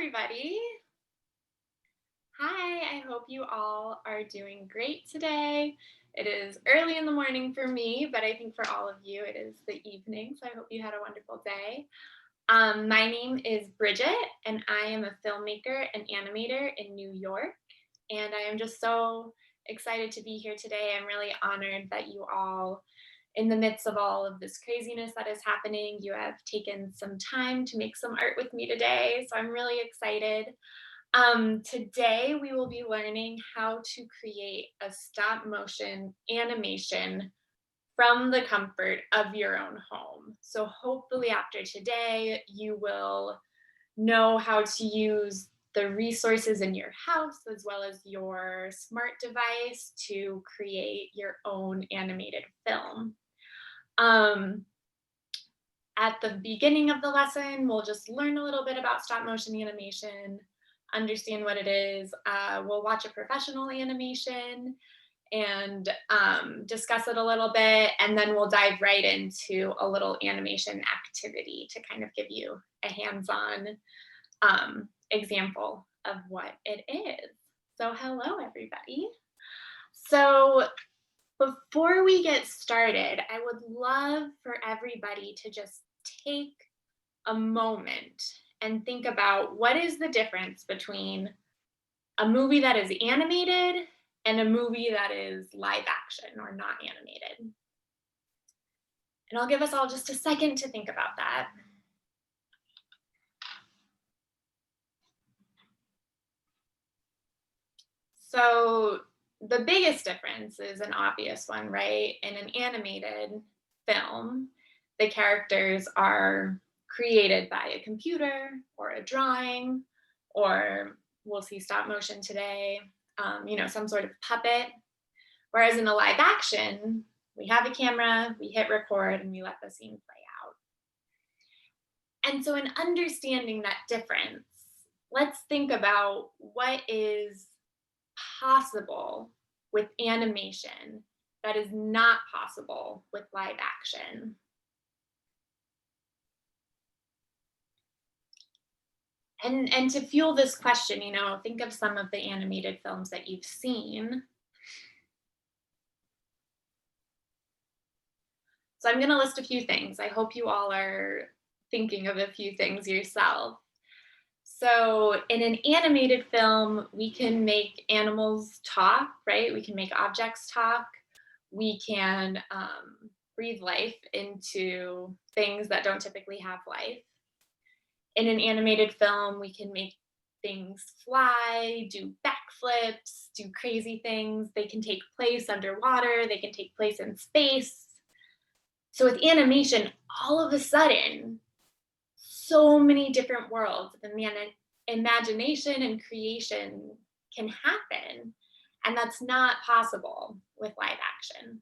everybody. Hi, I hope you all are doing great today. It is early in the morning for me, but I think for all of you, it is the evening. So I hope you had a wonderful day. My name is Bridget, and I am a filmmaker and animator in New York. And I am just so excited to be here today. I'm really honored that you all, in the midst of all of this craziness that is happening, you have taken some time to make some art with me today. So I'm really excited. Today we will be learning how to create a stop motion animation from the comfort of your own home. So hopefully after today, you will know how to use the resources in your house as well as your smart device to create your own animated film. At the beginning of the lesson, we'll just learn a little bit about stop motion animation, understand what it is. We'll watch a professional animation and discuss it a little bit, and then we'll dive right into a little animation activity to kind of give you a hands-on example of what it is. So hello, everybody. So before we get started, I would love for everybody to just take a moment and think about what is the difference between a movie that is animated and a movie that is live action or not animated. And I'll give us all just a second to think about that. So the biggest difference is an obvious one, right? In an animated film, the characters are created by a computer or a drawing, or we'll see stop motion today, some sort of puppet. Whereas in a live action, we have a camera, we hit record, and we let the scene play out. And so in understanding that difference, let's think about what is possible with animation that is not possible with live action. And to fuel this question, think of some of the animated films that you've seen. So I'm going to list a few things. I hope you all are thinking of a few things yourself. So in an animated film, we can make animals talk, right? We can make objects talk. We can breathe life into things that don't typically have life. In an animated film, we can make things fly, do backflips, do crazy things. They can take place underwater. They can take place in space. So with animation, all of a sudden, so many different worlds of imagination and creation can happen, and that's not possible with live action.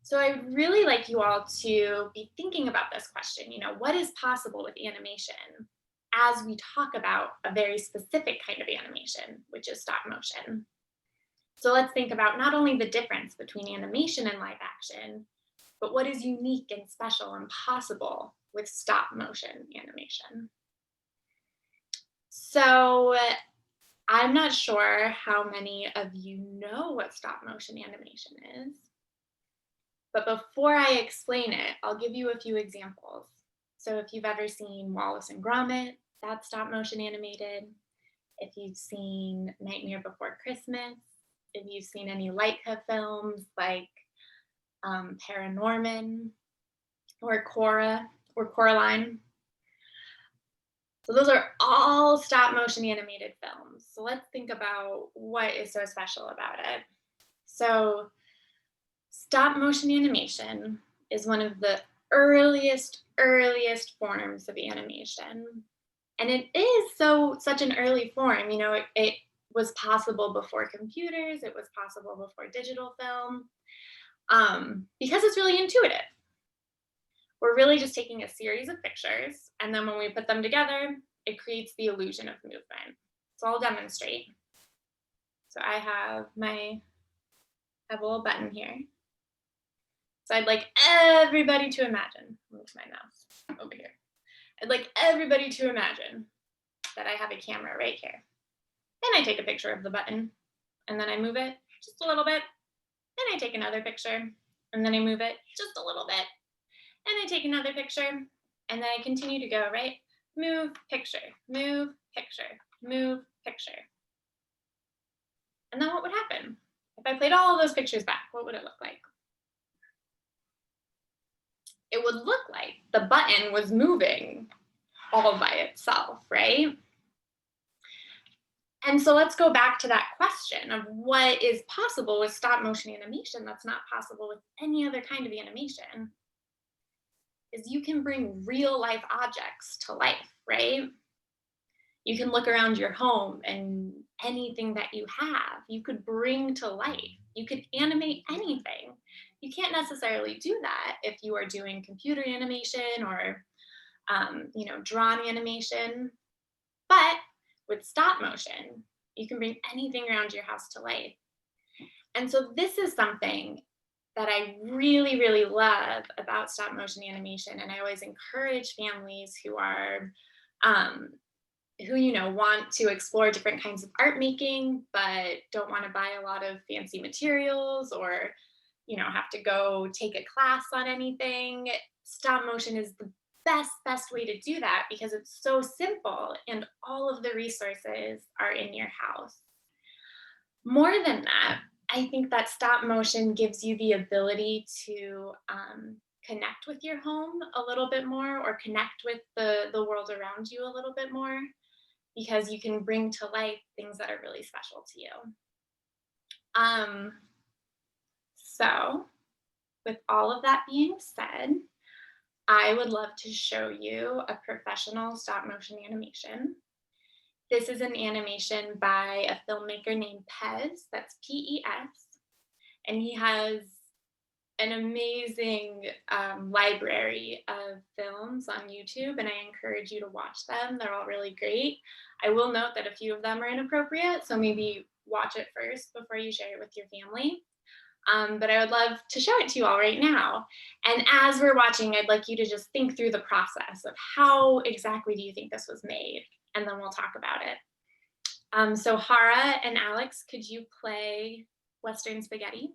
So I'd really like you all to be thinking about this question, what is possible with animation as we talk about a very specific kind of animation, which is stop motion. So let's think about not only the difference between animation and live action, but what is unique and special and possible with stop motion animation. So I'm not sure how many of you know what stop motion animation is, but before I explain it, I'll give you a few examples. So if you've ever seen Wallace and Gromit, that's stop motion animated. If you've seen Nightmare Before Christmas, if you've seen any Leica films like Paranorman or Coraline. So those are all stop motion animated films. So let's think about what is so special about it. So stop motion animation is one of the earliest forms of animation. And it is such an early form. It was possible before computers. It was possible before digital film. Because it's really intuitive. We're really just taking a series of pictures, and then when we put them together, it creates the illusion of movement. So I'll demonstrate. So I have a little button here. So I'd like everybody to imagine, move my mouse over here. I'd like everybody to imagine that I have a camera right here. Then I take a picture of the button, and then I move it just a little bit. Then I take another picture, and then I move it just a little bit. And I take another picture, and then I continue to go, right? Move, picture, move, picture, move, picture. And then what would happen? If I played all of those pictures back, what would it look like? It would look like the button was moving all by itself, right? And so let's go back to that question of what is possible with stop motion animation that's not possible with any other kind of animation, is you can bring real life objects to life, right? You can look around your home and anything that you have, you could bring to life. You could animate anything. You can't necessarily do that if you are doing computer animation or drawn animation. But with stop motion, you can bring anything around your house to life. And so this is something that I really, really love about stop motion animation. And I always encourage families who are, want to explore different kinds of art making, but don't want to buy a lot of fancy materials or, have to go take a class on anything. Stop motion is the best way to do that because it's so simple and all of the resources are in your house. More than that, I think that stop motion gives you the ability to connect with your home a little bit more or connect with the world around you a little bit more because you can bring to life things that are really special to you. So with all of that being said, I would love to show you a professional stop motion animation. This is an animation by a filmmaker named Pez, that's P-E-S, and he has an amazing library of films on YouTube, and I encourage you to watch them. They're all really great. I will note that a few of them are inappropriate, so maybe watch it first before you share it with your family. But I would love to show it to you all right now. And as we're watching, I'd like you to just think through the process of how exactly do you think this was made, and then we'll talk about it. So Hara and Alex, could you play Western Spaghetti?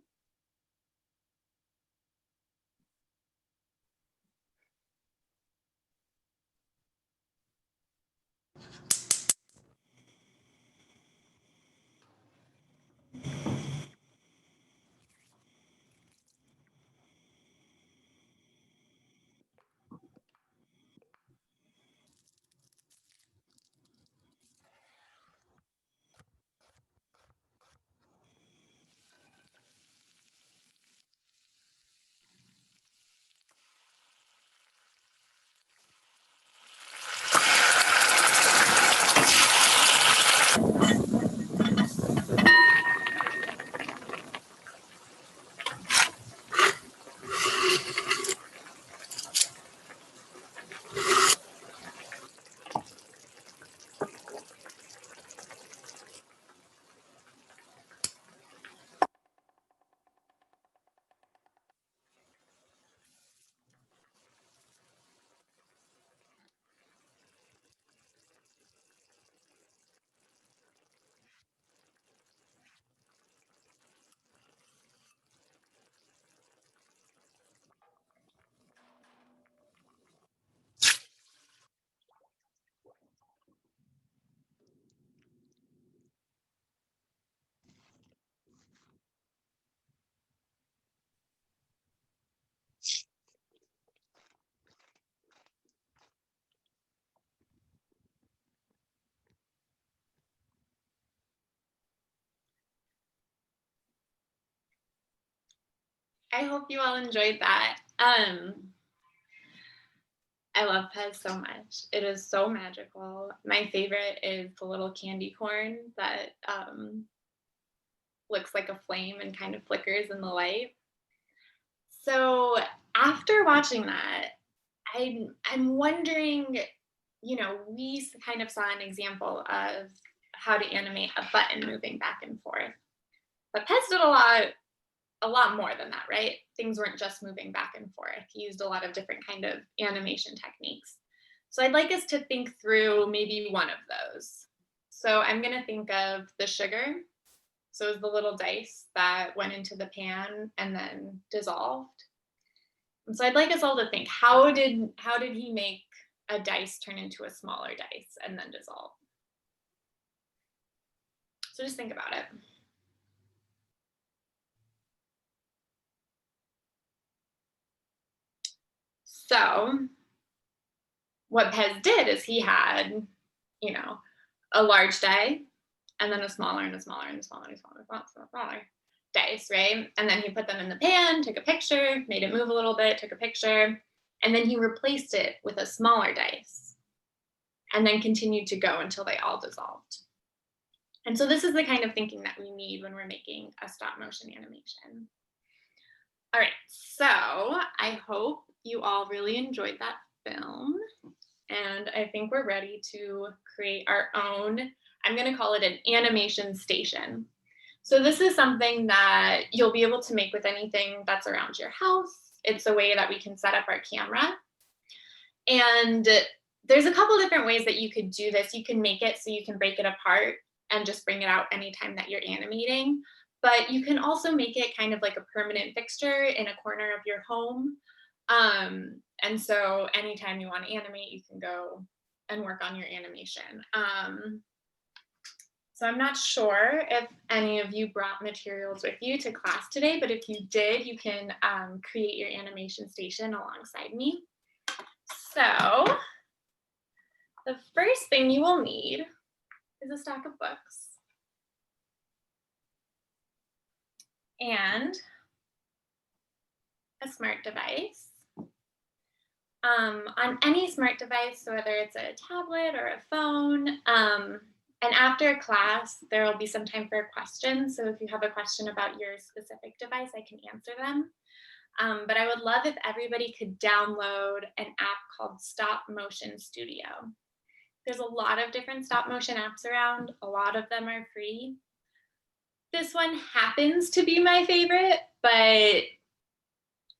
I hope you all enjoyed that. I love Pez so much. It is so magical. My favorite is the little candy corn that looks like a flame and kind of flickers in the light. So after watching that, I'm wondering, we kind of saw an example of how to animate a button moving back and forth. But Pez did a lot more than that, right? Things weren't just moving back and forth. He used a lot of different kind of animation techniques. So I'd like us to think through maybe one of those. So I'm going to think of the sugar. So it was the little dice that went into the pan and then dissolved. And so I'd like us all to think, how did he make a dice turn into a smaller dice and then dissolve? So just think about it. So what Pez did is he had, a large die and then a smaller and a smaller and a smaller and a smaller, smaller dice, right? And then he put them in the pan, took a picture, made it move a little bit, took a picture, and then he replaced it with a smaller dice and then continued to go until they all dissolved. And so this is the kind of thinking that we need when we're making a stop motion animation. All right, so I hope you all really enjoyed that film. And I think we're ready to create our own, I'm going to call it an animation station. So this is something that you'll be able to make with anything that's around your house. It's a way that we can set up our camera. And there's a couple different ways that you could do this. You can make it so you can break it apart and just bring it out anytime that you're animating. But you can also make it kind of like a permanent fixture in a corner of your home. And so anytime you want to animate, you can go and work on your animation. So I'm not sure if any of you brought materials with you to class today, but if you did, you can create your animation station alongside me. So the first thing you will need is a stack of books and a smart device. On any smart device, so whether it's a tablet or a phone, and after class, there will be some time for questions. So if you have a question about your specific device, I can answer them. But I would love if everybody could download an app called Stop Motion Studio. There's a lot of different stop motion apps around. A lot of them are free. This one happens to be my favorite, but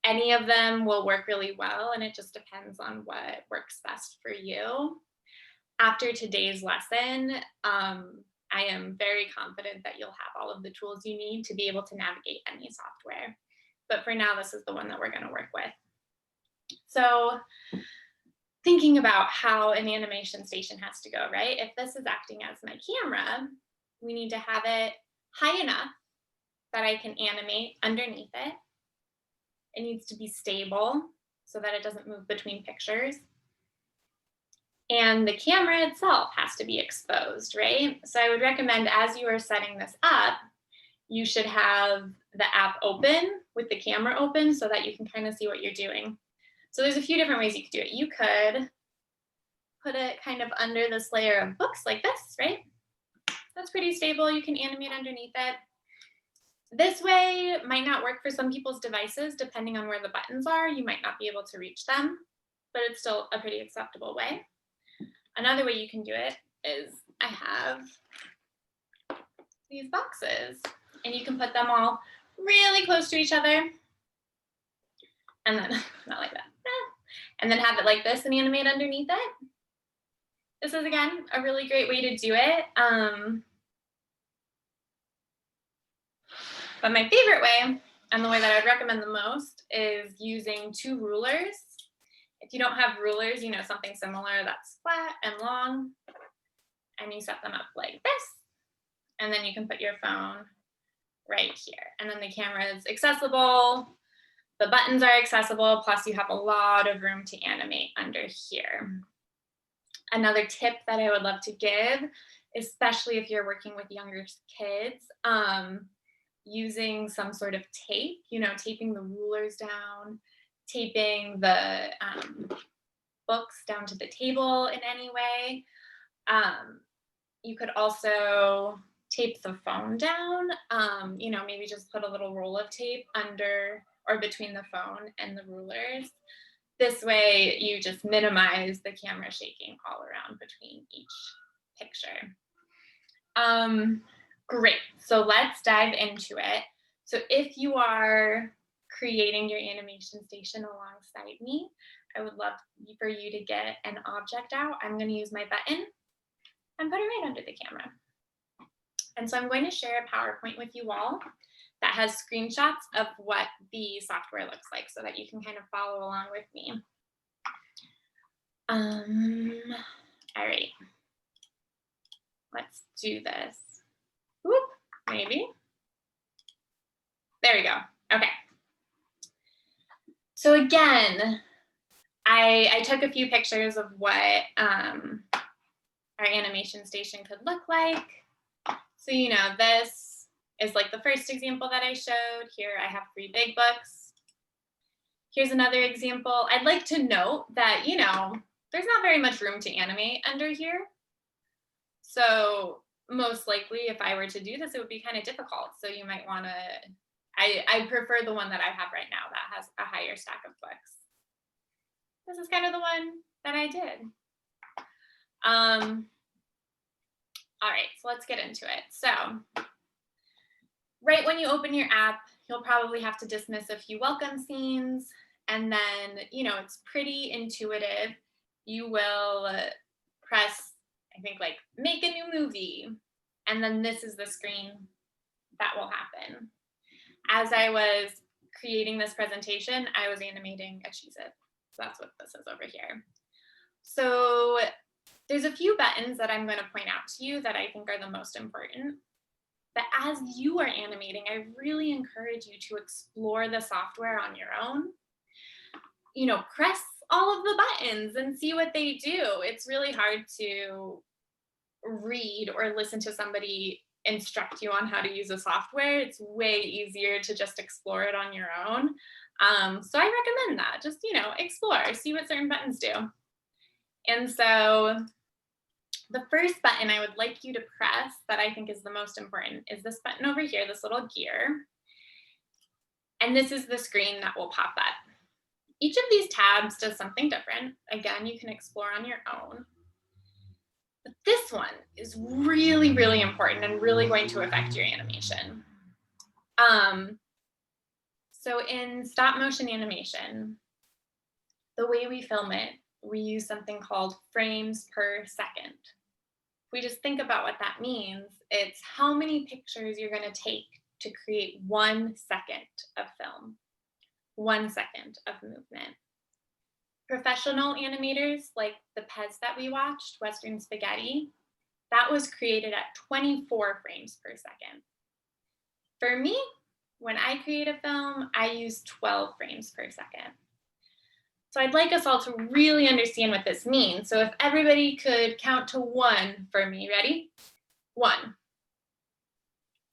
any of them will work really well, and it just depends on what works best for you. After today's lesson, I am very confident that you'll have all of the tools you need to be able to navigate any software. But for now, this is the one that we're going to work with. So thinking about how an animation station has to go, right? If this is acting as my camera, we need to have it high enough that I can animate underneath it. It needs to be stable so that it doesn't move between pictures. And the camera itself has to be exposed, right? So I would recommend as you are setting this up, you should have the app open with the camera open so that you can kind of see what you're doing. So there's a few different ways you could do it. You could put it kind of under this layer of books like this, right? That's pretty stable. You can animate underneath it. This way might not work for some people's devices, depending on where the buttons are. You might not be able to reach them, but it's still a pretty acceptable way. Another way you can do it is I have these boxes, and you can put them all really close to each other. And then, not like that. And then have it like this and animate underneath it. This is, again, a really great way to do it. But my favorite way, and the way that I'd recommend the most, is using two rulers. If you don't have rulers, something similar that's flat and long, and you set them up like this, and then you can put your phone right here. And then the camera is accessible, the buttons are accessible, plus you have a lot of room to animate under here. Another tip that I would love to give, especially if you're working with younger kids, using some sort of tape, taping the rulers down, taping the books down to the table in any way. You could also tape the phone down, maybe just put a little roll of tape under or between the phone and the rulers. This way you just minimize the camera shaking all around between each picture. Great, so let's dive into it. So if you are creating your animation station alongside me, I would love for you to get an object out. I'm going to use my button and put it right under the camera. And so I'm going to share a PowerPoint with you all that has screenshots of what the software looks like so that you can kind of follow along with me. All right, let's do this. Whoop, maybe. There we go. Okay. So again, I took a few pictures of what our animation station could look like. So, you know, this is like the first example that I showed. Here I have 3 big books. Here's another example. I'd like to note that, you know, there's not very much room to animate under here. So most likely if I were to do this, it would be kind of difficult. So you might want to, I prefer the one that I have right now that has a higher stack of books. This is kind of the one that I did. All right, so let's get into it. So right when you open your app, you'll probably have to dismiss a few welcome scenes. And then, you know, it's pretty intuitive. You will press, I think, like make a new movie. And then this is the screen that will happen. As I was creating this presentation, I was animating a Cheez-It. So that's what this is over here. So there's a few buttons that I'm going to point out to you that I think are the most important. But as you are animating, I really encourage you to explore the software on your own. You know, press all of the buttons and see what they do. It's really hard to read or listen to somebody instruct you on how to use a software. It's way easier to just explore it on your own. So I recommend that. Just, you know, explore, see what certain buttons do. And so the first button I would like you to press that I think is the most important is this button over here, this little gear. And this is the screen that will pop up. Each of these tabs does something different. Again, you can explore on your own. But this one is really, really important and really going to affect your animation. So in stop motion animation, the way we film it, we use something called frames per second. If we just think about what that means, it's how many pictures you're going to take to create 1 second of film, 1 second of movement. Professional animators like the Pez that we watched, Western Spaghetti, that was created at 24 frames per second. For me, when I create a film, I use 12 frames per second. So I'd like us all to really understand what this means. So if everybody could count to 1 for me, ready? 1.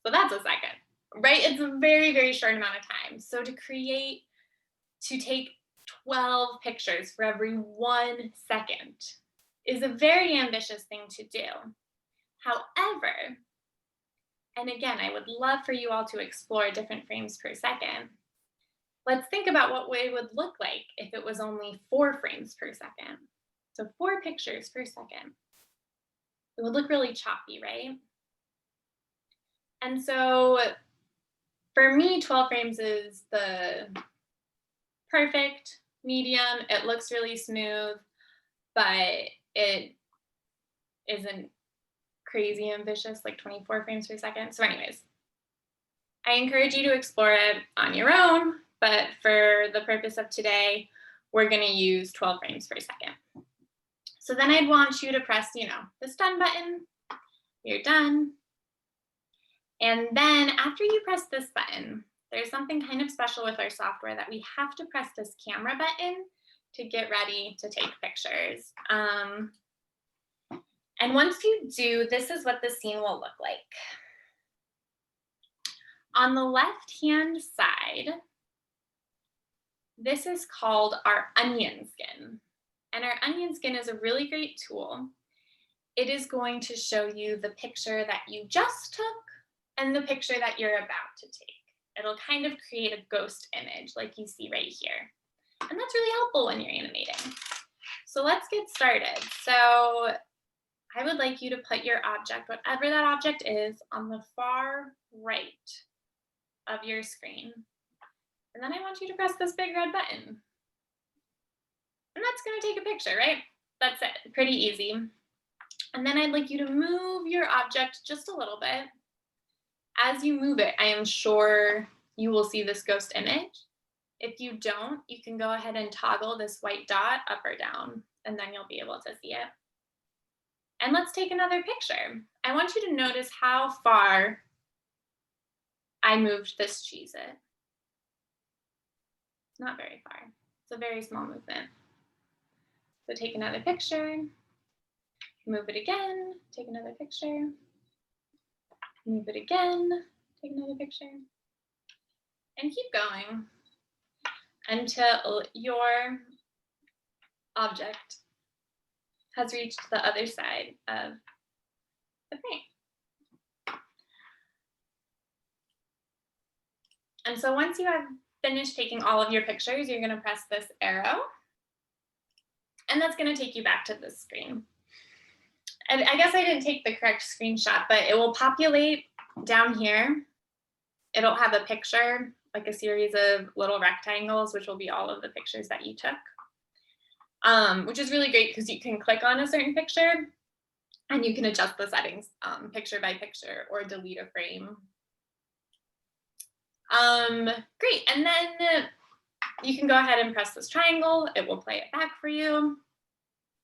So that's a second, right? It's a very, very short amount of time. So to take 12 pictures for every 1 second is a very ambitious thing to do. However, and again, I would love for you all to explore different frames per second. Let's think about what it would look like if it was only 4 frames per second. So 4 pictures per second. It would look really choppy, right? And so for me, 12 frames is the perfect medium. It looks really smooth, but it isn't crazy ambitious, like 24 frames per second. So anyways, I encourage you to explore it on your own, but for the purpose of today, we're going to use 12 frames per second. So then I'd want you to press, you know, this done button. You're done. And then after you press this button, there's something kind of special with our software that we have to press this camera button to get ready to take pictures. And once you do, this is what the scene will look like. On the left-hand side, this is called our onion skin. And our onion skin is a really great tool. It is going to show you the picture that you just took and the picture that you're about to take. It'll kind of create a ghost image like you see right here. And that's really helpful when you're animating. So let's get started. So I would like you to put your object, whatever that object is, on the far right of your screen. And then I want you to press this big red button. And that's going to take a picture, right? That's it. Pretty easy. And then I'd like you to move your object just a little bit. As you move it, I am sure you will see this ghost image. If you don't, you can go ahead and toggle this white dot up or down, and then you'll be able to see it. And let's take another picture. I want you to notice how far I moved this Cheez-It. Not very far. It's a very small movement. So take another picture, move it again, take another picture, move it again, take another picture, and keep going until your object has reached the other side of the frame. And so once you have finished taking all of your pictures, you're going to press this arrow, and that's going to take you back to this screen. And I guess I didn't take the correct screenshot, but it will populate down here. It'll have a picture, like a series of little rectangles, which will be all of the pictures that you took, which is really great because you can click on a certain picture and you can adjust the settings picture by picture or delete a frame. Great, and then you can go ahead and press this triangle. It will play it back for you.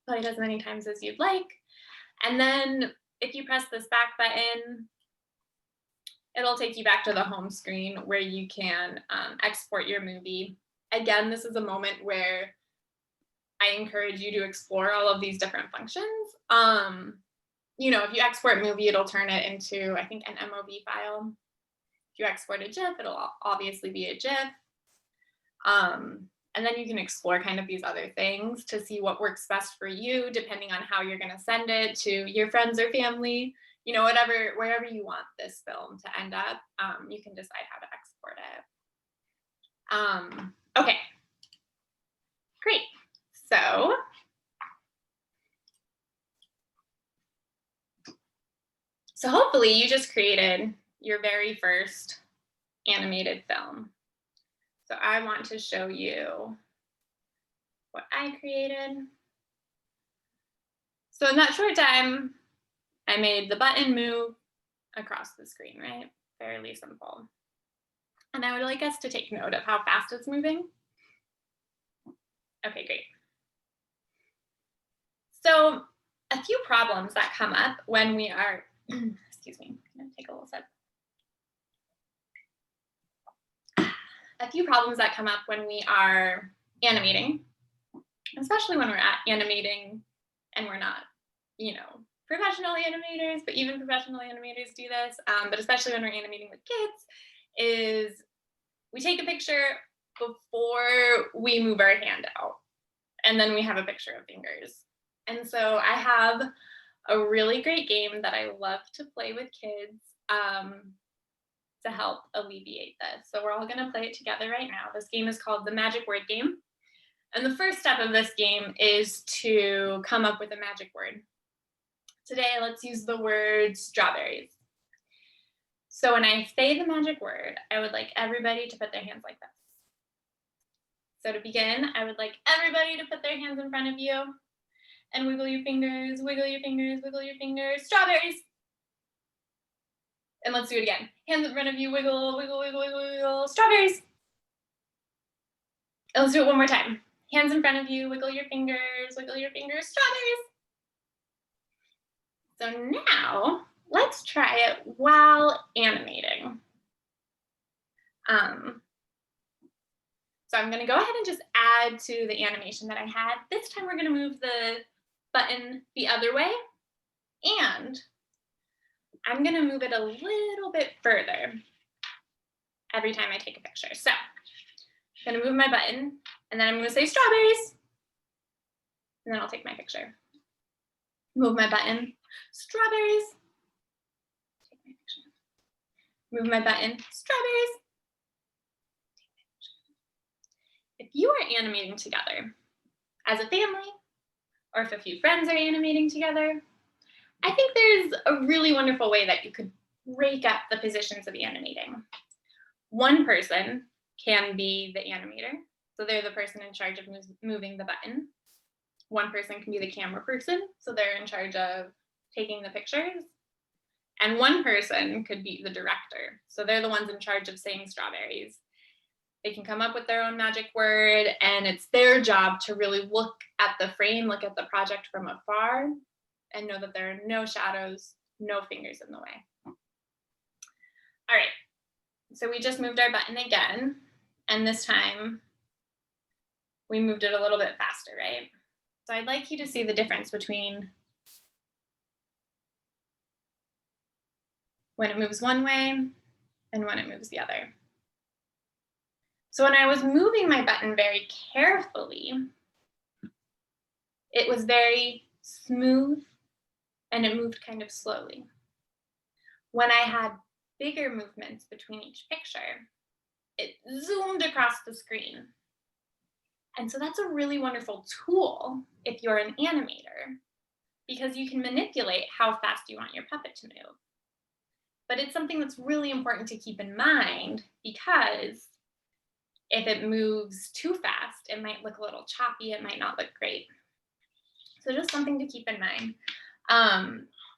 Play it as many times as you'd like. And then if you press this back button, it'll take you back to the home screen where you can export your movie. Again, this is a moment where I encourage you to explore all of these different functions. You know, if you export movie, it'll turn it into, I think, an MOV file. If you export a GIF, it'll obviously be a GIF. And then you can explore kind of these other things to see what works best for you, depending on how you're going to send it to your friends or family, you know, wherever you want this film to end up, you can decide how to export it. Okay, great. So hopefully you just created your very first animated film. So I want to show you what I created. So in that short time, I made the button move across the screen, right? Fairly simple. And I would like us to take note of how fast it's moving. Okay, great. So a few problems that come up when we are, excuse me, I'm gonna take a little sip. A few problems that come up when we are animating, especially when we're animating and we're not, you know, professional animators, but even professional animators do this, but especially when we're animating with kids, is we take a picture before we move our hand out, and then we have a picture of fingers. And so I have a really great game that I love to play with kids to help alleviate this. So we're all going to play it together right now. This game is called the Magic Word Game. And the first step of this game is to come up with a magic word. Today, let's use the word strawberries. So when I say the magic word, I would like everybody to put their hands like this. So to begin, I would like everybody to put their hands in front of you and wiggle your fingers, wiggle your fingers, wiggle your fingers. Strawberries. And let's do it again. Hands in front of you, wiggle, wiggle, wiggle, wiggle, wiggle. Strawberries. And let's do it one more time. Hands in front of you, wiggle your fingers, strawberries. So now let's try it while animating. So I'm going to go ahead and just add to the animation that I had. This time we're going to move the button the other way, and I'm going to move it a little bit further every time I take a picture. So I'm going to move my button, and then I'm going to say strawberries, and then I'll take my picture. Move my button, strawberries. Take my picture. Move my button, strawberries. If you are animating together as a family, or if a few friends are animating together, I think there's a really wonderful way that you could break up the positions of animating. One person can be the animator. So they're the person in charge of moving the button. One person can be the camera person. So they're in charge of taking the pictures. And one person could be the director. So they're the ones in charge of saying strawberries. They can come up with their own magic word, and it's their job to really look at the frame, look at the project from afar, and know that there are no shadows, no fingers in the way. All right, so we just moved our button again, and this time we moved it a little bit faster, right? So I'd like you to see the difference between when it moves one way and when it moves the other. So when I was moving my button very carefully, it was very smooth and it moved kind of slowly. When I had bigger movements between each picture, it zoomed across the screen. And so that's a really wonderful tool if you're an animator, because you can manipulate how fast you want your puppet to move. But it's something that's really important to keep in mind, because if it moves too fast, it might look a little choppy, it might not look great. So just something to keep in mind.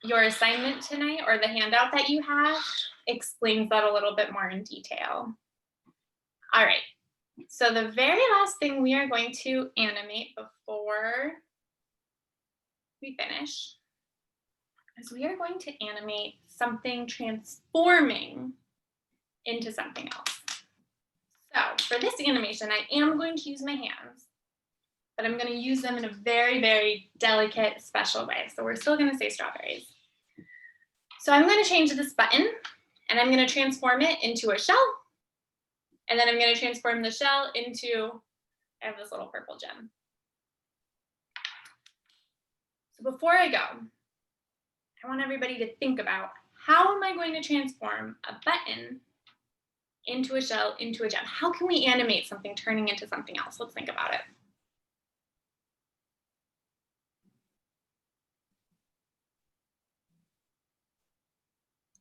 Your assignment tonight, or the handout that you have, explains that a little bit more in detail. All right, so the very last thing we are going to animate before we finish is we are going to animate something transforming into something else. So for this animation, I am going to use my hands, but I'm going to use them in a very, very delicate, special way. So we're still going to say strawberries. So I'm going to change this button, and I'm going to transform it into a shell. And then I'm going to transform the shell into, I have this little purple gem. So before I go, I want everybody to think about, how am I going to transform a button into a shell, into a gem? How can we animate something turning into something else? Let's think about it.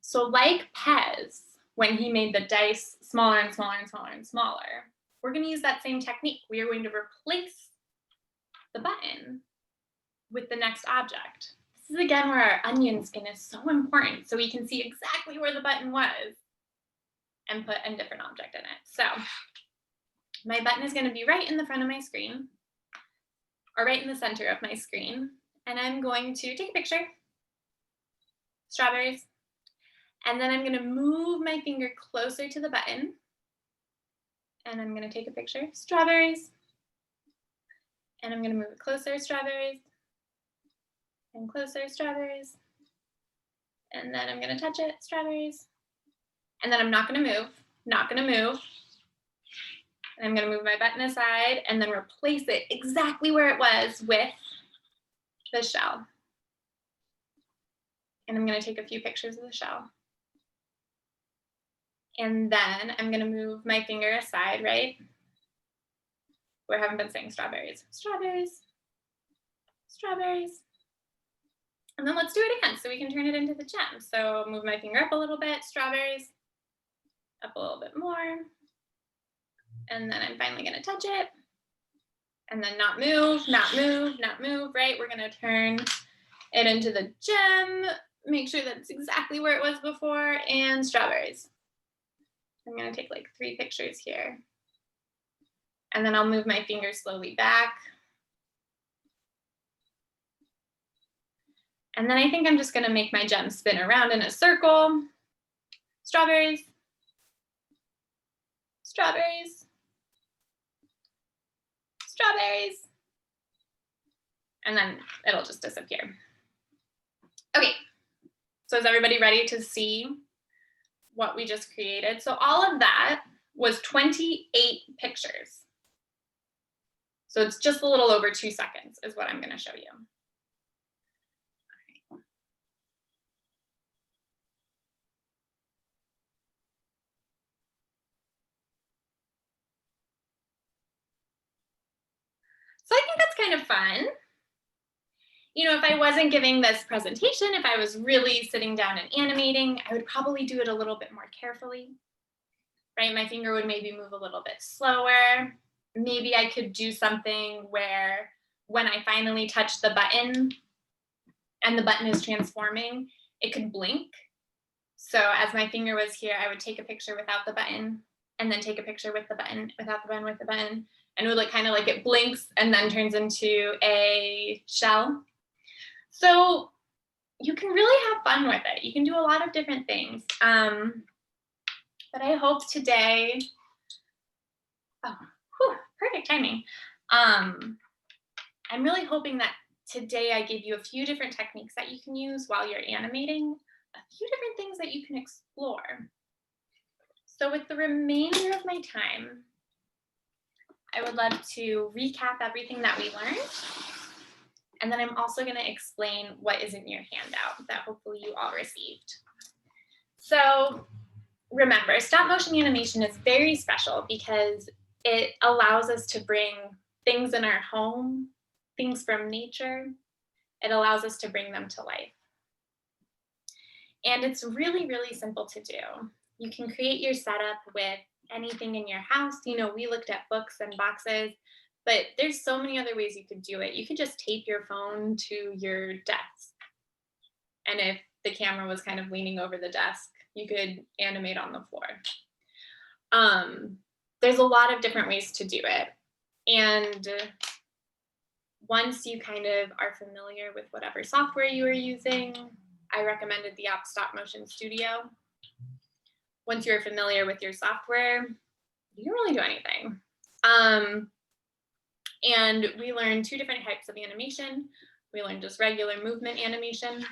So like Pez, when he made the dice smaller and smaller and smaller and smaller, we're going to use that same technique. We are going to replace the button with the next object. This is again where our onion skin is so important, so we can see exactly where the button was and put a different object in it. So my button is going to be right in the front of my screen, or right in the center of my screen, and I'm going to take a picture, strawberries, and then I'm going to move my finger closer to the button, and I'm going to take a picture, strawberries, and I'm going to move it closer, strawberries, and closer, strawberries, and then I'm going to touch it, strawberries, and then I'm not going to move, and I'm going to move my button aside and then replace it exactly where it was with the shell. And I'm going to take a few pictures of the shell. And then I'm going to move my finger aside, right? We haven't been saying strawberries. Strawberries, strawberries. And then let's do it again so we can turn it into the gem. So move my finger up a little bit, strawberries, up a little bit more. And then I'm finally going to touch it. And then not move, right? We're going to turn it into the gem. Make sure that's exactly where it was before. And strawberries. I'm going to take like 3 pictures here. And then I'll move my finger slowly back. And then I think I'm just going to make my gem spin around in a circle. Strawberries. Strawberries. Strawberries. And then it'll just disappear. Okay, so is everybody ready to see what we just created? So all of that was 28 pictures. So it's just a little over 2 seconds is what I'm going to show you. So I think that's kind of fun. You know, if I wasn't giving this presentation, if I was really sitting down and animating, I would probably do it a little bit more carefully, right? My finger would maybe move a little bit slower. Maybe I could do something where when I finally touch the button and the button is transforming, it could blink. So as my finger was here, I would take a picture without the button and then take a picture with the button, without the button, with the button. And it would look kind of like it blinks and then turns into a shell. So you can really have fun with it. You can do a lot of different things. But I hope today, perfect timing. I'm really hoping that today I gave you a few different techniques that you can use while you're animating, a few different things that you can explore. So with the remainder of my time, I would love to recap everything that we learned. And then I'm also going to explain what is in your handout that hopefully you all received. So remember, stop motion animation is very special because it allows us to bring things in our home, things from nature. It allows us to bring them to life. And it's really, really simple to do. You can create your setup with anything in your house. You know, we looked at books and boxes, but there's so many other ways you could do it. You could just tape your phone to your desk. And if the camera was kind of leaning over the desk, you could animate on the floor. There's a lot of different ways to do it. And once you kind of are familiar with whatever software you are using, I recommended the app Stop Motion Studio. Once you're familiar with your software, you can really do anything. And we learned two different types of animation. We learned just regular movement animation.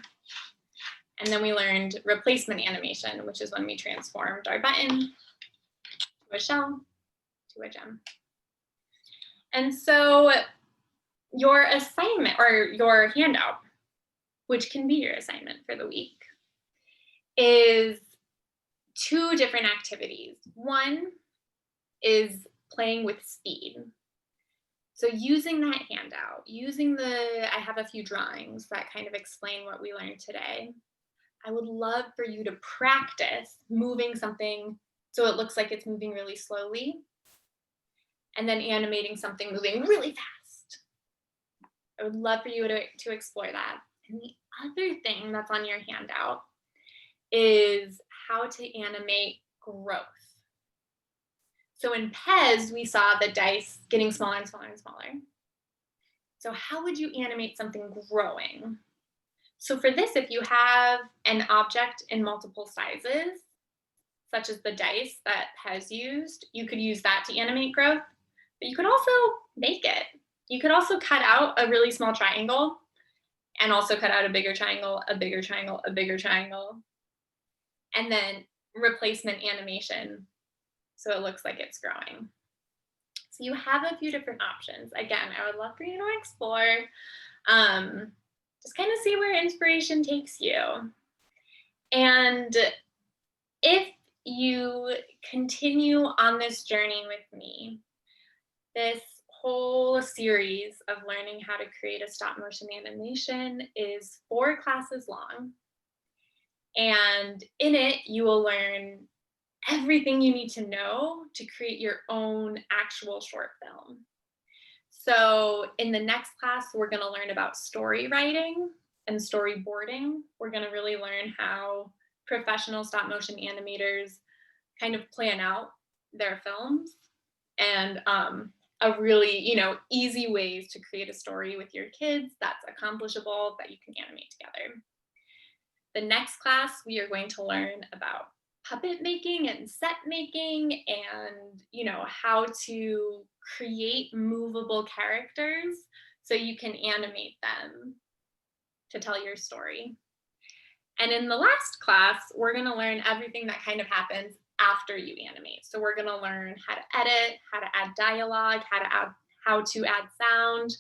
And then we learned replacement animation, which is when we transformed our button to a shell, to a gem. And so your assignment or your handout, which can be your assignment for the week, is two different activities. One is playing with speed. So using that handout, I have a few drawings that kind of explain what we learned today. I would love for you to practice moving something so it looks like it's moving really slowly, and then animating something moving really fast. I would love for you to explore that. And the other thing that's on your handout is how to animate growth. So in Pez, we saw the dice getting smaller and smaller and smaller. So how would you animate something growing? So for this, if you have an object in multiple sizes, such as the dice that Pez used, you could use that to animate growth, but you could also make it. You could also cut out a really small triangle and also cut out a bigger triangle, a bigger triangle, a bigger triangle, and then replacement animation so it looks like it's growing. So you have a few different options. Again, I would love for you to explore, just kind of see where inspiration takes you. And if you continue on this journey with me, this whole series of learning how to create a stop motion animation is 4 classes long. And in it, you will learn everything you need to know to create your own actual short film. So in the next class, we're going to learn about story writing and storyboarding. We're going to really learn how professional stop motion animators kind of plan out their films and a really, easy ways to create a story with your kids that's accomplishable that you can animate together. The next class, we are going to learn about puppet making and set making and, how to create movable characters so you can animate them to tell your story. And in the last class, we're going to learn everything that kind of happens after you animate. So we're going to learn how to edit, how to add dialogue, how to add sound.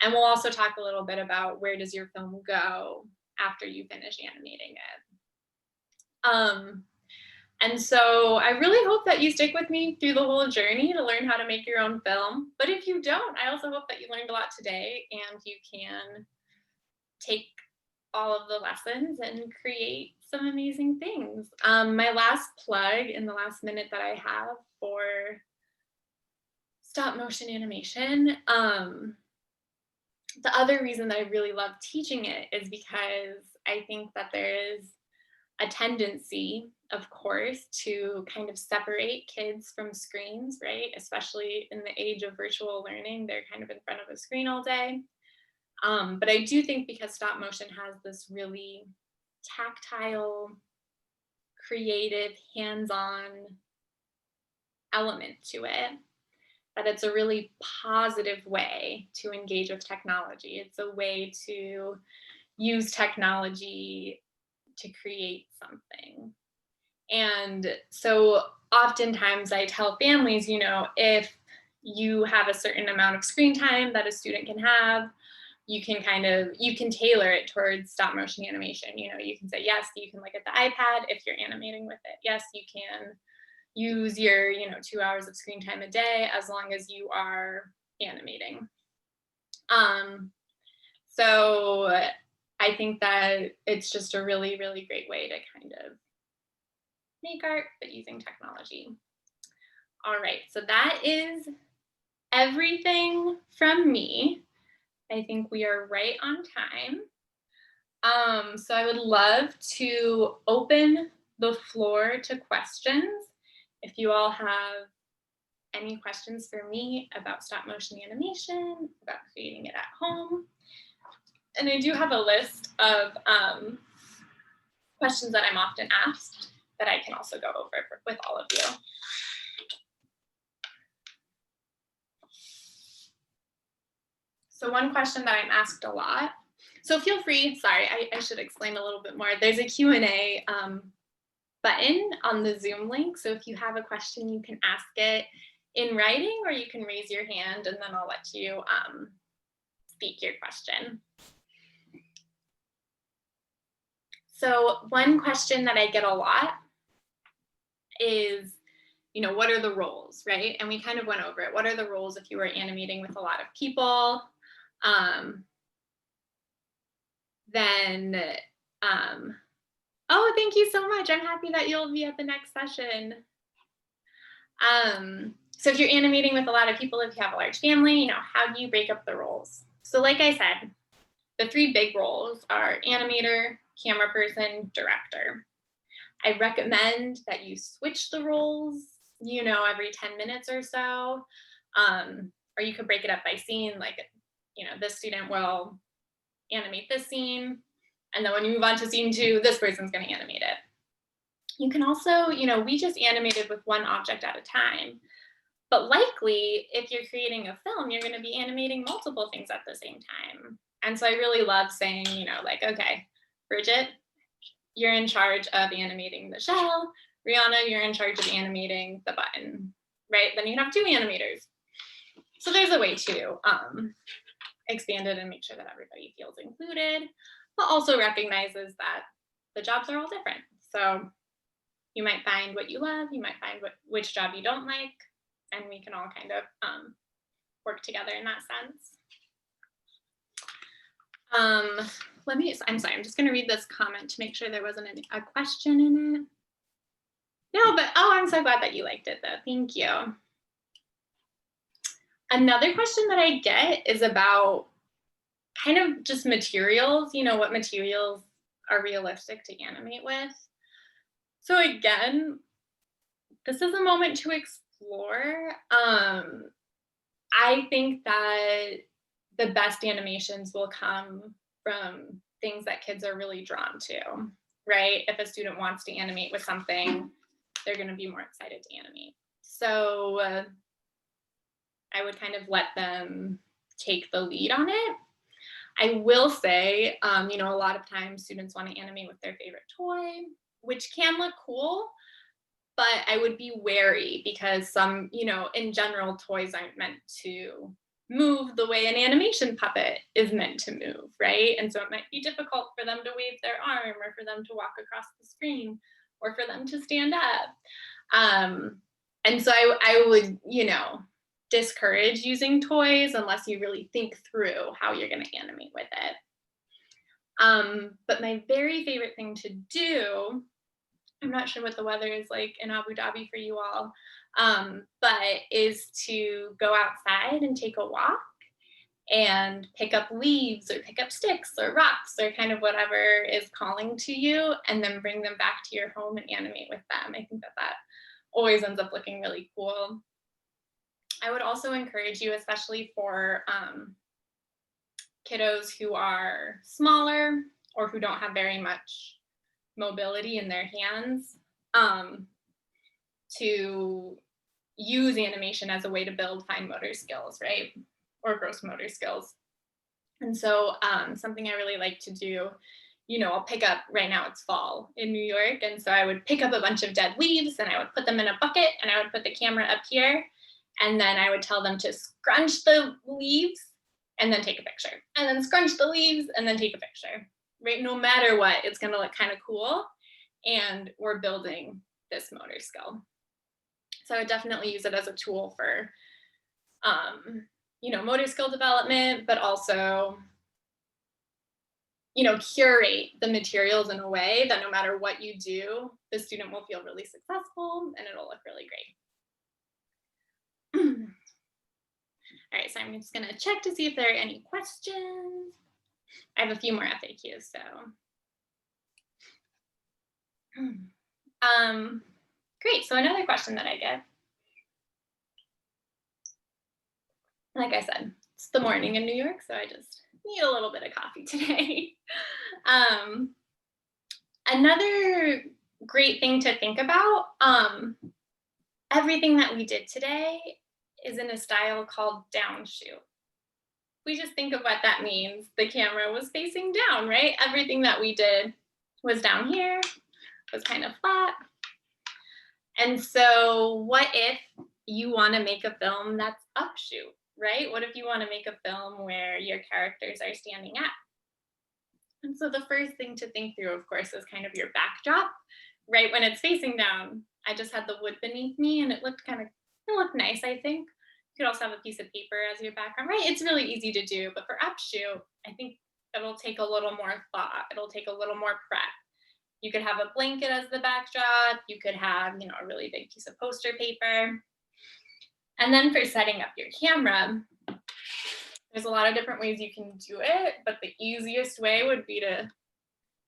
And we'll also talk a little bit about where does your film go after you finish animating it. And so I really hope that you stick with me through the whole journey to learn how to make your own film. But if you don't, I also hope that you learned a lot today and you can take all of the lessons and create some amazing things. My last plug in the last minute that I have for stop motion animation, the other reason that I really love teaching it is because I think that there is a tendency, of course, to kind of separate kids from screens, right? Especially in the age of virtual learning, they're kind of in front of a screen all day. But I do think because stop motion has this really tactile, creative, hands-on element to it, that it's a really positive way to engage with technology. It's a way to use technology to create something. And so oftentimes I tell families, if you have a certain amount of screen time that a student can have, you can tailor it towards stop motion animation. You can say, yes, you can look at the iPad if you're animating with it. Yes, you can use your 2 hours of screen time a day as long as you are animating. So I think that it's just a really, really great way to kind of make art, but using technology. All right, so that is everything from me. I think we are right on time. So I would love to open the floor to questions. If you all have any questions for me about stop motion animation, about creating it at home. And I do have a list of questions that I'm often asked that I can also go over with all of you. So one question that I'm asked a lot, so feel free, sorry, I should explain a little bit more. There's a Q&A button on the Zoom link. So if you have a question, you can ask it in writing, or you can raise your hand and then I'll let you speak your question. So one question that I get a lot is, what are the roles, right? And we kind of went over it. What are the roles if you were animating with a lot of people? Oh, thank you so much. I'm happy that you'll be at the next session. So if you're animating with a lot of people, if you have a large family, how do you break up the roles? So like I said, the 3 big roles are animator, camera person, director. I recommend that you switch the roles, every 10 minutes or so. Or you could break it up by scene, like, this student will animate this scene, and then when you move on to scene 2, this person's going to animate it. You can also, we just animated with one object at a time. But likely, if you're creating a film, you're going to be animating multiple things at the same time. And so I really love saying, like, okay, Bridget, you're in charge of animating the shell. Rihanna, you're in charge of animating the button, right? Then you can have 2 animators. So there's a way to expand it and make sure that everybody feels included, but also recognizes that the jobs are all different. So you might find what you love, you might find which job you don't like, and we can all kind of work together in that sense. I'm sorry, I'm just gonna read this comment to make sure there wasn't a question in it. No, but I'm so glad that you liked it though, thank you. Another question that I get is about kind of just materials, what materials are realistic to animate with. So again, this is a moment to explore. I think that the best animations will come from things that kids are really drawn to, right? If a student wants to animate with something, they're going to be more excited to animate. So I would kind of let them take the lead on it. I will say, a lot of times students want to animate with their favorite toy, which can look cool, but I would be wary because some, in general, toys aren't meant to move the way an animation puppet is meant to move, right? And so it might be difficult for them to wave their arm, or for them to walk across the screen, or for them to stand up. And so I would, discourage using toys unless you really think through how you're going to animate with it. But my very favorite thing to do, I'm not sure what the weather is like in Abu Dhabi for you all, but is to go outside and take a walk and pick up leaves or pick up sticks or rocks or kind of whatever is calling to you, and then bring them back to your home and animate with them. I think that that always ends up looking really cool. I would also encourage you, especially for kiddos who are smaller or who don't have very much mobility in their hands, um, to use animation as a way to build fine motor skills, right? Or gross motor skills. And so, something I really like to do, I'll pick up, right now it's fall in New York. And so I would pick up a bunch of dead leaves and I would put them in a bucket and I would put the camera up here. And then I would tell them to scrunch the leaves and then take a picture. And then scrunch the leaves and then take a picture, right? No matter what, it's going to look kind of cool. And we're building this motor skill. So I would definitely use it as a tool for, motor skill development, but also, curate the materials in a way that no matter what you do, the student will feel really successful and it'll look really great. All right, so I'm just gonna check to see if there are any questions. I have a few more FAQs, so. Great, so another question that I get, like I said, it's the morning in New York, so I just need a little bit of coffee today. Another great thing to think about, everything that we did today is in a style called downshoot. We just think of what that means. The camera was facing down, right? Everything that we did was down here, was kind of flat. And so what if you want to make a film that's upshoot, right? What if you want to make a film where your characters are standing up? And so the first thing to think through, of course, is kind of your backdrop, right? When it's facing down, I just had the wood beneath me and it looked nice, I think. You could also have a piece of paper as your background, right? It's really easy to do, but for upshoot, I think it'll take a little more thought. It'll take a little more prep. You could have a blanket as the backdrop. You could have, a really big piece of poster paper. And then for setting up your camera, there's a lot of different ways you can do it, but the easiest way would be to,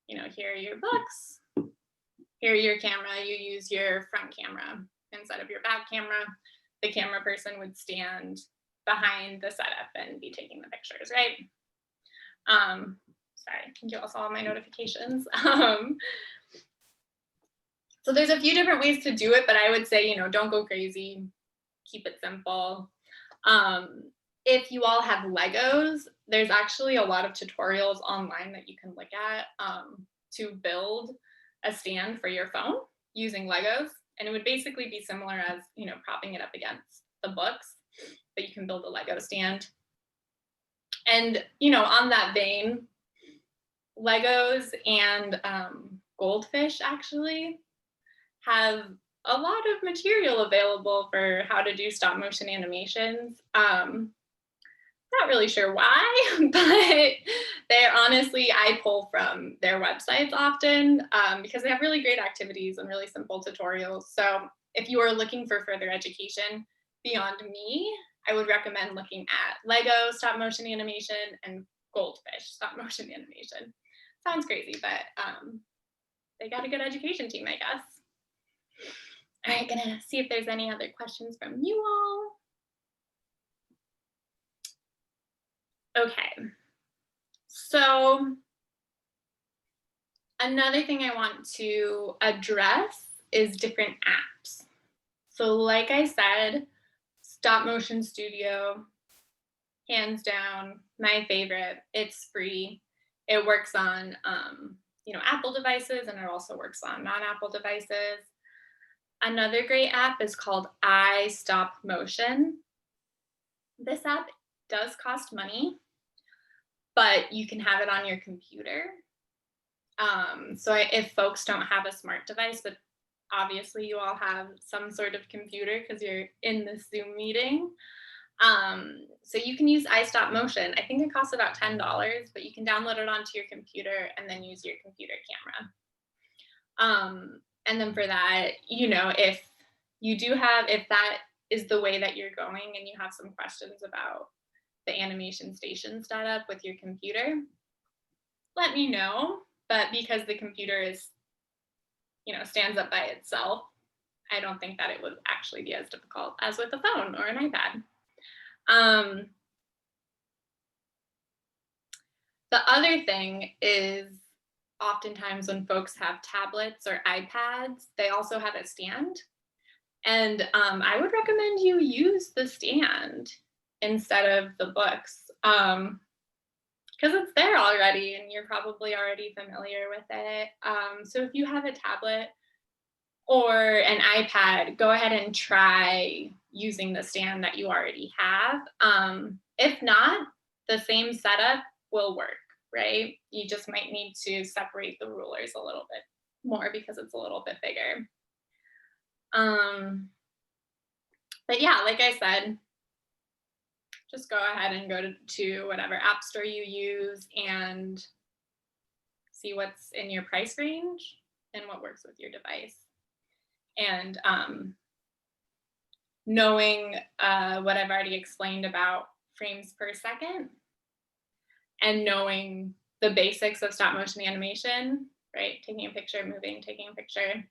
here are your books, here are your camera, you use your front camera instead of your back camera. The camera person would stand behind the setup and be taking the pictures, right? Sorry, I think you all saw my notifications. So there's a few different ways to do it, but I would say, don't go crazy, keep it simple. If you all have Legos, there's actually a lot of tutorials online that you can look at to build a stand for your phone using Legos. And it would basically be similar as, propping it up against the books, but you can build a Lego stand. And, on that vein, Legos and Goldfish actually have a lot of material available for how to do stop motion animations. Not really sure why, but they're honestly, I pull from their websites often because they have really great activities and really simple tutorials. So if you are looking for further education beyond me, I would recommend looking at Lego stop motion animation and Goldfish stop motion animation. Sounds crazy, but they got a good education team, I guess. All right, gonna see if there's any other questions from you all. Okay, so another thing I want to address is different apps. So like I said, Stop Motion Studio, hands down, my favorite. It's free. It works on, Apple devices, and it also works on non-Apple devices. Another great app is called Stop Motion. This app does cost money, but you can have it on your computer. So if folks don't have a smart device, but obviously you all have some sort of computer because you're in this Zoom meeting, So you can use iStop Motion. I think it costs about $10, but you can download it onto your computer and then use your computer camera. And then for that, if that is the way that you're going and you have some questions about the animation station setup with your computer, let me know. But because the computer stands up by itself, I don't think that it would actually be as difficult as with a phone or an iPad. The other thing is, oftentimes when folks have tablets or iPads, they also have a stand. And I would recommend you use the stand instead of the books, because it's there already and you're probably already familiar with it. So if you have a tablet or an iPad, go ahead and try using the stand that you already have. If not, the same setup will work, right? You just might need to separate the rulers a little bit more because it's a little bit bigger. But yeah, like I said, just go ahead and go to whatever app store you use and see what's in your price range and what works with your device. And knowing what I've already explained about frames per second and knowing the basics of stop motion animation, right? Taking a picture, moving, taking a picture.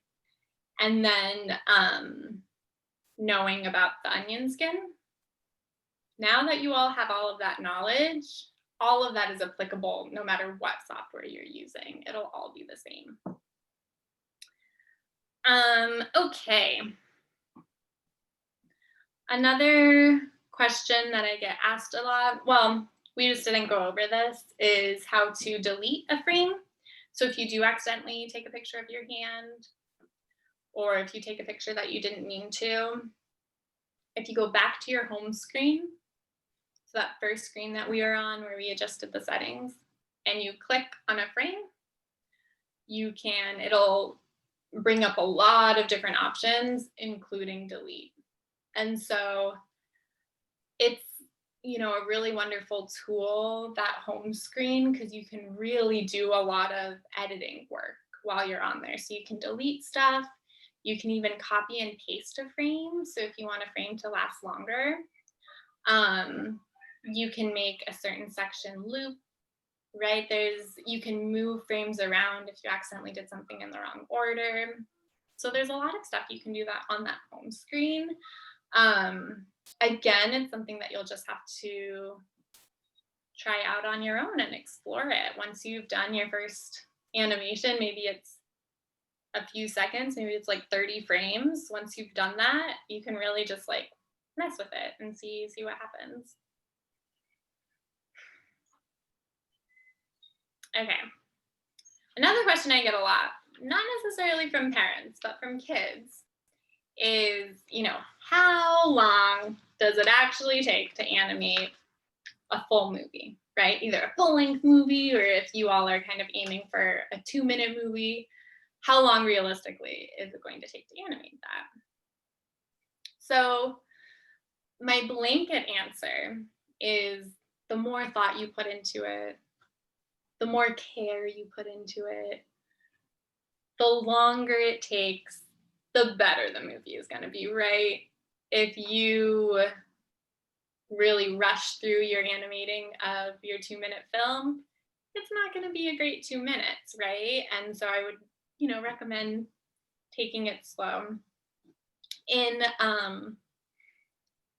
And then knowing about the onion skin. Now that you all have all of that knowledge, all of that is applicable no matter what software you're using. It'll all be the same. Okay. Another question that I get asked a lot, well, we just didn't go over this, is how to delete a frame. So if you do accidentally take a picture of your hand, or if you take a picture that you didn't mean to, if you go back to your home screen, so that first screen that we were on where we adjusted the settings, and you click on a frame, it'll bring up a lot of different options, including delete. And so it's, a really wonderful tool, that home screen, because you can really do a lot of editing work while you're on there. So you can delete stuff. You can even copy and paste a frame. So if you want a frame to last longer, you can make a certain section loop, right? You can move frames around if you accidentally did something in the wrong order. So there's a lot of stuff you can do that on that home screen. Again, it's something that you'll just have to try out on your own and explore it. Once you've done your first animation, maybe it's a few seconds, maybe it's like 30 frames. Once you've done that, you can really just like mess with it and see what happens. Okay. Another question I get a lot, not necessarily from parents, but from kids, is, how long does it actually take to animate a full movie, right? Either a full-length movie, or if you all are kind of aiming for a 2-minute movie, how long realistically is it going to take to animate that? So my blanket answer is, the more thought you put into it, the more care you put into it, the longer it takes, the better the movie is going to be, right? If you really rush through your animating of your 2-minute film, it's not going to be a great 2 minutes, right? And so I would, recommend taking it slow. In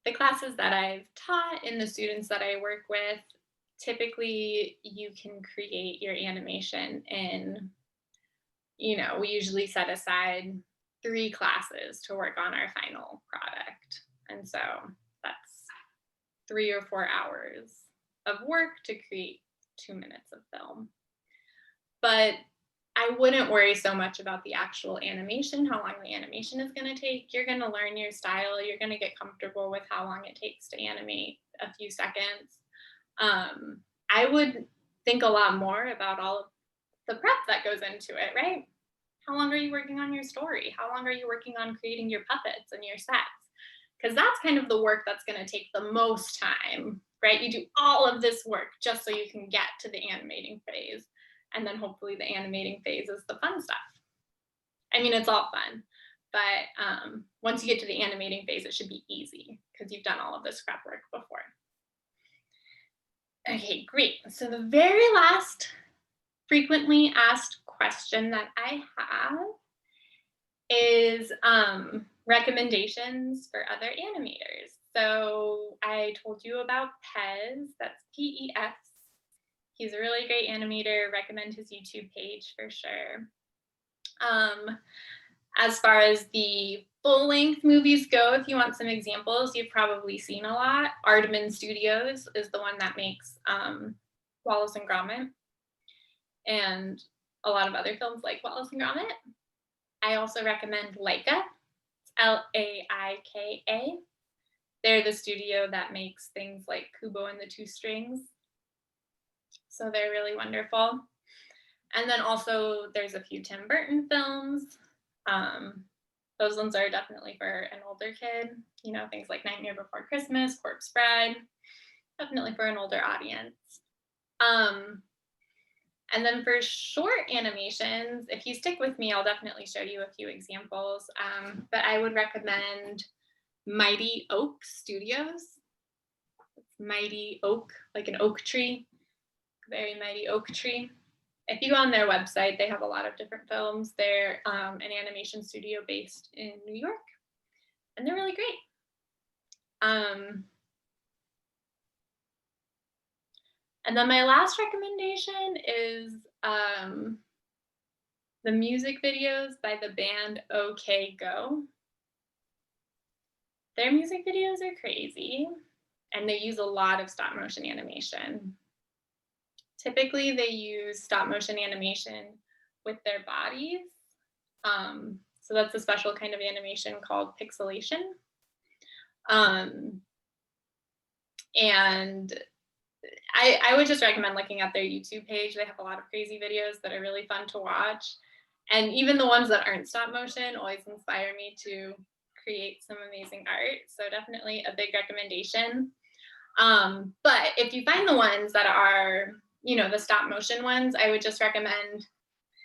the classes that I've taught, in the students that I work with, typically you can create your animation in, we usually set aside 3 classes to work on our final product. And so that's 3 or 4 hours of work to create 2 minutes of film. But I wouldn't worry so much about the actual animation, how long the animation is going to take. You're going to learn your style. You're going to get comfortable with how long it takes to animate a few seconds. I would think a lot more about all of the prep that goes into it, right? How long are you working on your story? How long are you working on creating your puppets and your sets? because that's kind of the work that's going to take the most time, right? You do all of this work just so you can get to the animating phase. And then hopefully the animating phase is the fun stuff. I mean, it's all fun, but once you get to the animating phase, it should be easy because you've done all of this prep work before. Okay, great. So the very last frequently asked question that I have is recommendations for other animators. So I told you about Pez, that's P-E-S. He's a really great animator, recommend his YouTube page for sure. As far as the full-length movies go, if you want some examples, you've probably seen a lot. Aardman Studios is the one that makes Wallace and Gromit and a lot of other films like Wallace and Gromit. I also recommend Laika, L-A-I-K-A. They're the studio that makes things like Kubo and the Two Strings. So they're really wonderful. And then also there's a few Tim Burton films. Those ones are definitely for an older kid, you know, things like Nightmare Before Christmas, Corpse Bride, definitely for an older audience. And then for short animations, if you stick with me, I'll definitely show you a few examples, but I would recommend Mighty Oak Studios. It's Mighty Oak, like an oak tree, very mighty oak tree. If you go on their website, they have a lot of different films. They're an animation studio based in New York, and they're really great. And then my last recommendation is the music videos by the band OK Go. Their music videos are crazy, and they use a lot of stop motion animation. Typically, they use stop motion animation with their bodies. So that's a special kind of animation called pixelation. And I would just recommend looking at their YouTube page. They have a lot of crazy videos that are really fun to watch. And even the ones that aren't stop motion always inspire me to create some amazing art. So definitely a big recommendation. But if you find the ones that are, you know, the stop motion ones, I would just recommend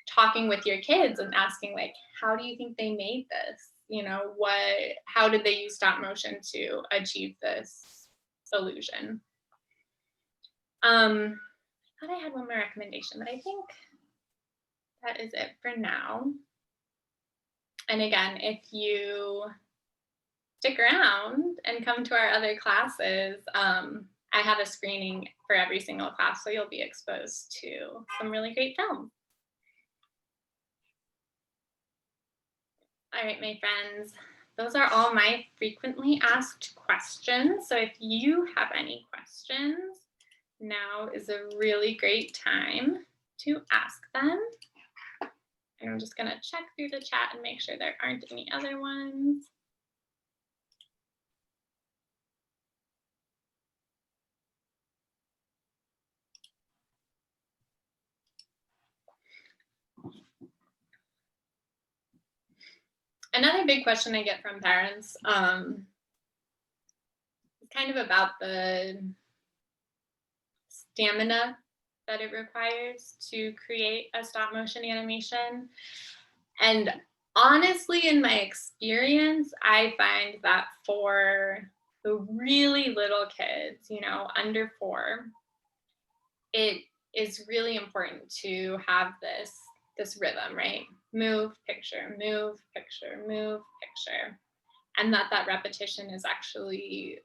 talking with your kids and asking, like, how do you think they made this? You know, how did they use stop motion to achieve this illusion? I thought I had one more recommendation, but I think that is it for now. And again, if you stick around and come to our other classes, I have a screening for every single class, so you'll be exposed to some really great films. All right, my friends, those are all my frequently asked questions. So if you have any questions, now is a really great time to ask them. And I'm just going to check through the chat and make sure there aren't any other ones. Another big question I get from parents is kind of about the stamina that it requires to create a stop motion animation. And honestly, in my experience, I find that for the really little kids, you know, under 4, it is really important to have this rhythm, right? Move, picture, move, picture, move, picture. And that repetition is actually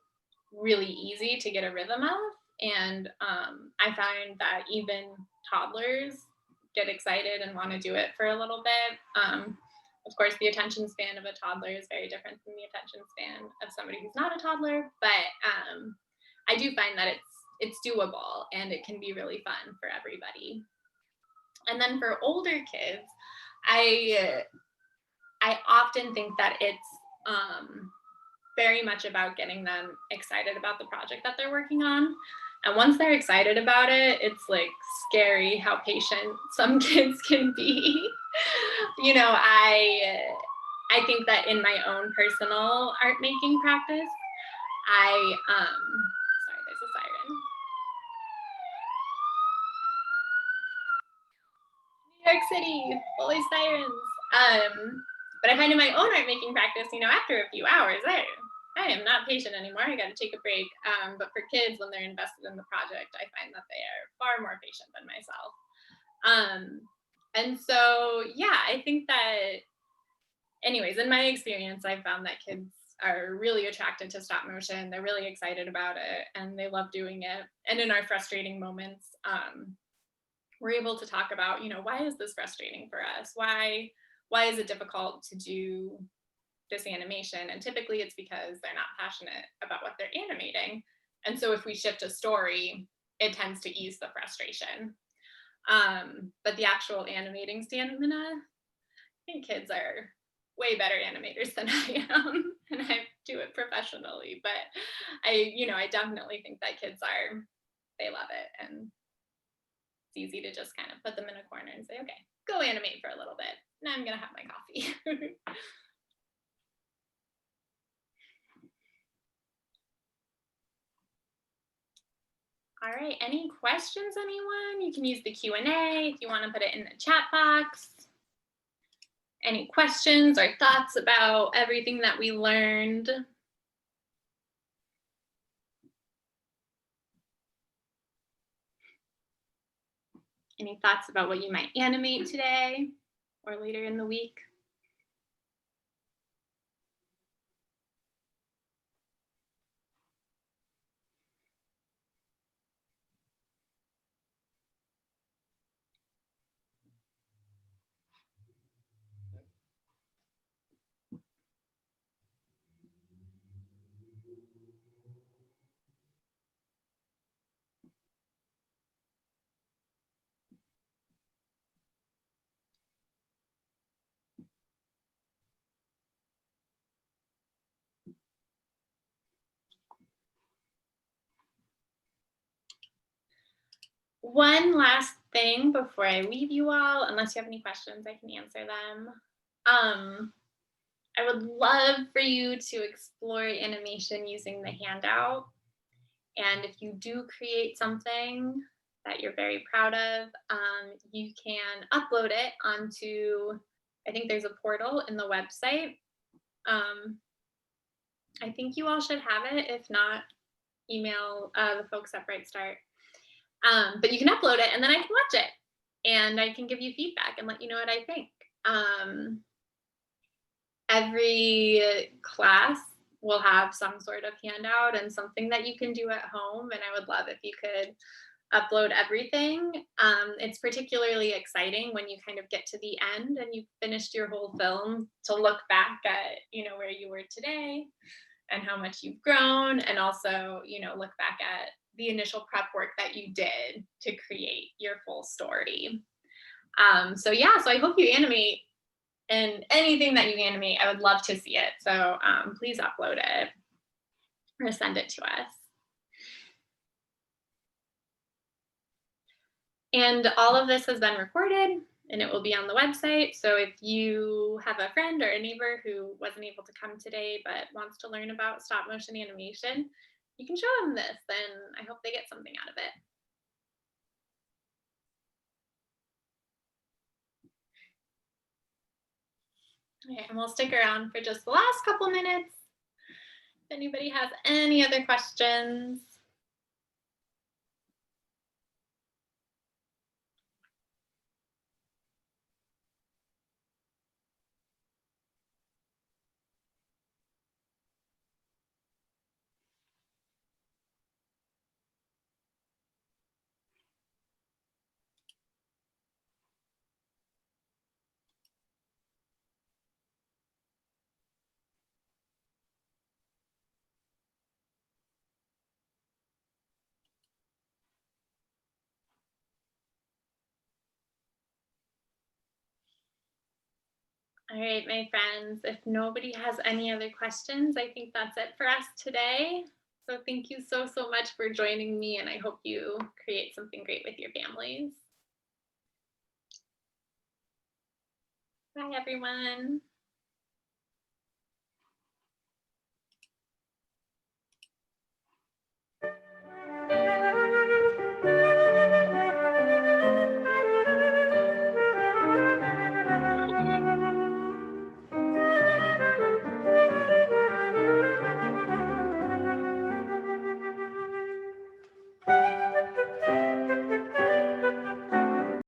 really easy to get a rhythm of. And I find that even toddlers get excited and want to do it for a little bit. Of course, the attention span of a toddler is very different than the attention span of somebody who's not a toddler, but I do find that it's doable and it can be really fun for everybody. And then for older kids, I often think that it's very much about getting them excited about the project that they're working on. And once they're excited about it, it's like scary how patient some kids can be. You know, I I think that in my own personal art making practice, sorry, there's a siren. New York City, fully sirens. But I find in my own art making practice, after a few hours, I am not patient anymore. I got to take a break. But for kids, when they're invested in the project, I find that they are far more patient than myself. And so, yeah, I think that, anyways, in my experience, I've found that kids are really attracted to stop motion. They're really excited about it and they love doing it. And in our frustrating moments, we're able to talk about, why is this frustrating for us? Why is it difficult to do this animation? And typically it's because they're not passionate about what they're animating. And so if we shift a story, it tends to ease the frustration. But the actual animating stamina, I think kids are way better animators than I am, and I do it professionally. But I definitely think that they love it, and it's easy to just kind of put them in a corner and say, okay, go animate for a little bit. Now I'm gonna have my coffee. All right, any questions, anyone? You can use the Q&A if you want to put it in the chat box. Any questions or thoughts about everything that we learned? Any thoughts about what you might animate today or later in the week? One last thing before I leave you all, unless you have any questions, I can answer them. I would love for you to explore animation using the handout. And if you do create something that you're very proud of, you can upload it onto, I think there's a portal in the website. I think you all should have it. If not, email the folks at Bright Start. But you can upload it and then I can watch it and I can give you feedback and let you know what I think. Every class will have some sort of handout and something that you can do at home. And I would love if you could upload everything. It's particularly exciting when you kind of get to the end and you've finished your whole film to look back at, where you were today and how much you've grown, and also, look back at the initial prep work that you did to create your full story. So I hope you animate, and anything that you animate, I would love to see it. So please upload it or send it to us. And all of this has been recorded and it will be on the website. So if you have a friend or a neighbor who wasn't able to come today but wants to learn about stop motion animation, you can show them this, and I hope they get something out of it. Okay, and we'll stick around for just the last couple minutes. If anybody has any other questions. All right, my friends, if nobody has any other questions, I think that's it for us today. So thank you so much for joining me, and I hope you create something great with your families. Bye, everyone.